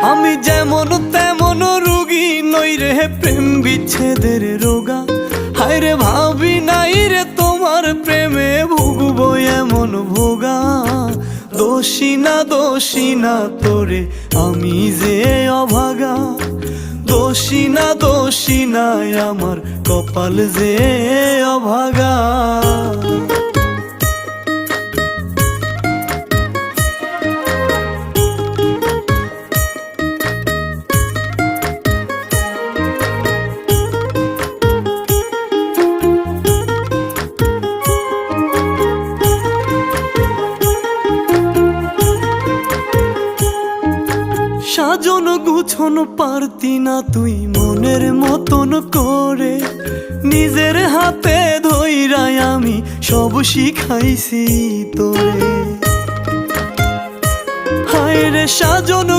আমি যেমন তেমন রোগী নই রে প্রেম বিচ্ছেদের রোগা। হায় রে ভাবি নাই রে তোমার প্রেমে ভুগবো এমন ভোগা। দোষী না তোরে আমি যে অভাগা। দোষী না আমার কপাল যে অভাগা। সাজন গুছন পারতি না তুই মনের মতন করে। নিজের হাতে ধইরাই আমি সব শিখাইছি তোরে। হায় রে সাজন